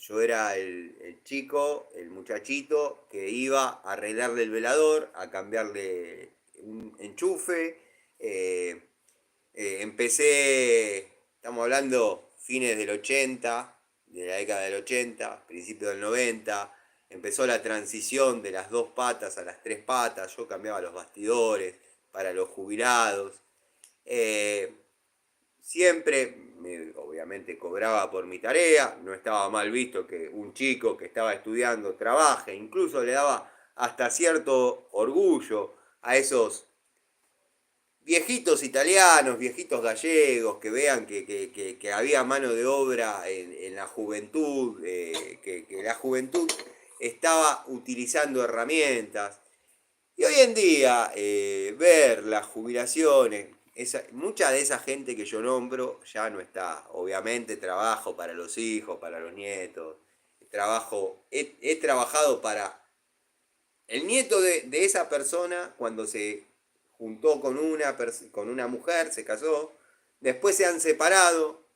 yo era el chico, el muchachito que iba a arreglarle el velador, a cambiarle un enchufe. eh, estamos hablando fines del 80, de la década del 80, principios del 90. Empezó la transición de las dos patas a las tres patas. Yo cambiaba los bastidores para los jubilados. Eh, Siempre, obviamente, cobraba por mi tarea. No estaba mal visto que un chico que estaba estudiando trabaje. Incluso le daba hasta cierto orgullo a esos viejitos italianos, viejitos gallegos, que vean que había mano de obra en la juventud, que la juventud estaba utilizando herramientas. Y hoy en día, ver las jubilaciones, mucha de esa gente que yo nombro ya no está. Obviamente trabajo para los hijos, para los nietos. He trabajado para el nieto de esa persona cuando se juntó con una mujer, se casó, después se han separado,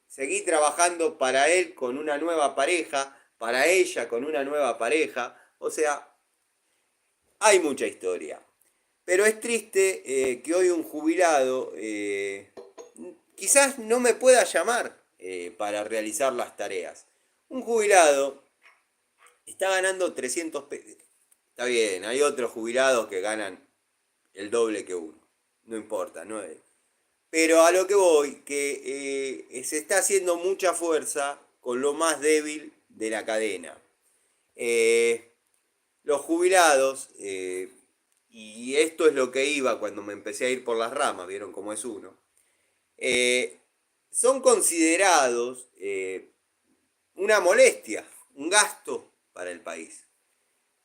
seguí trabajando para él con una nueva pareja, para ella con una nueva pareja, o sea, hay mucha historia. Pero es triste que hoy un jubilado quizás no me pueda llamar para realizar las tareas. Un jubilado está ganando 300 pesos. Está bien, hay otros jubilados que ganan el doble que uno. No importa, no es. Pero a lo que voy, que se está haciendo mucha fuerza con lo más débil de la cadena. Eh, los jubilados, y esto es lo que iba cuando me empecé a ir por las ramas, vieron cómo es uno, eh, son considerados una molestia, un gasto para el país.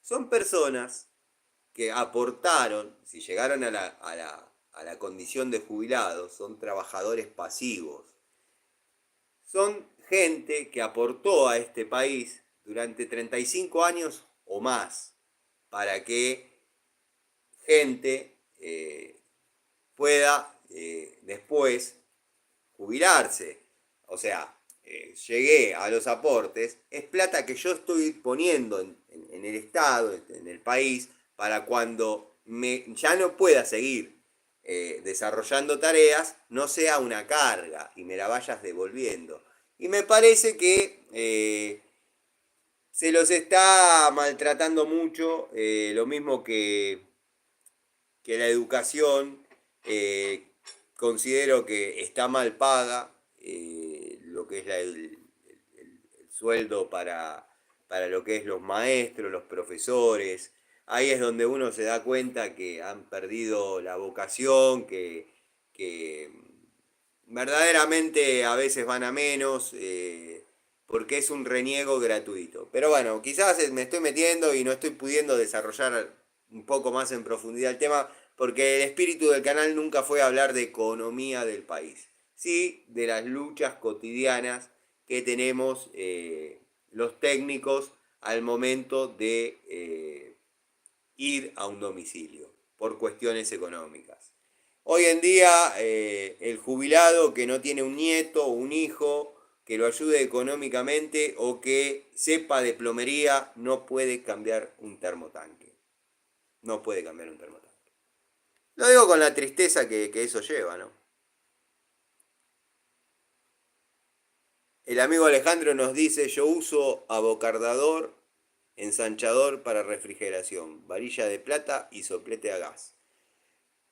Son personas que aportaron, si llegaron a la condición de jubilados, son trabajadores pasivos. Son gente que aportó a este país durante 35 años o más para que gente pueda después jubilarse. O sea, llegué a los aportes, es plata que yo estoy poniendo en el Estado, en el país, para cuando ya no pueda seguir desarrollando tareas, no sea una carga y me la vayas devolviendo. Y me parece que se los está maltratando mucho, lo mismo que la educación, considero que está mal paga, lo que es el sueldo para lo que es los maestros, los profesores. Ahí es donde uno se da cuenta que han perdido la vocación, que verdaderamente a veces van a menos, porque es un reniego gratuito. Pero bueno, quizás me estoy metiendo y no estoy pudiendo desarrollar un poco más en profundidad el tema, porque el espíritu del canal nunca fue hablar de economía del país, sí de las luchas cotidianas que tenemos los técnicos al momento de ir a un domicilio por cuestiones económicas. Hoy en día el jubilado que no tiene un nieto o un hijo que lo ayude económicamente o que sepa de plomería no puede cambiar un termotanque. No puede cambiar un termotanque. Lo digo con la tristeza que eso lleva, ¿no? El amigo Alejandro nos dice, yo uso abocardador, ensanchador para refrigeración, varilla de plata y soplete a gas.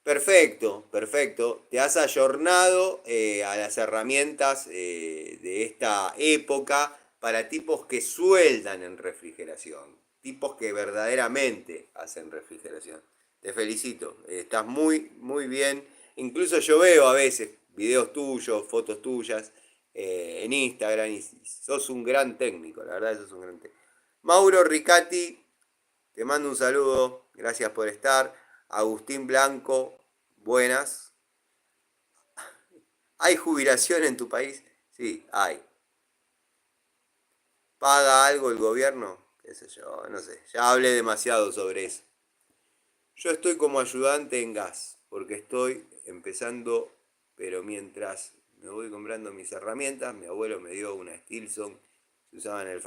Perfecto, perfecto. Te has ayornado a las herramientas de esta época para tipos que sueldan en refrigeración, tipos que verdaderamente hacen refrigeración. Te felicito, estás muy, muy bien. Incluso yo veo a veces videos tuyos, fotos tuyas en Instagram y sos un gran técnico, la verdad sos un gran técnico. Mauro Ricati, te mando un saludo, gracias por estar. Agustín Blanco, buenas. ¿Hay jubilación en tu país? Sí, hay. ¿Paga algo el gobierno? ¿Qué sé yo? No sé. Ya hablé demasiado sobre eso. Yo estoy como ayudante en gas, porque estoy empezando, pero mientras me voy comprando mis herramientas, mi abuelo me dio una Stilson, se usaba en el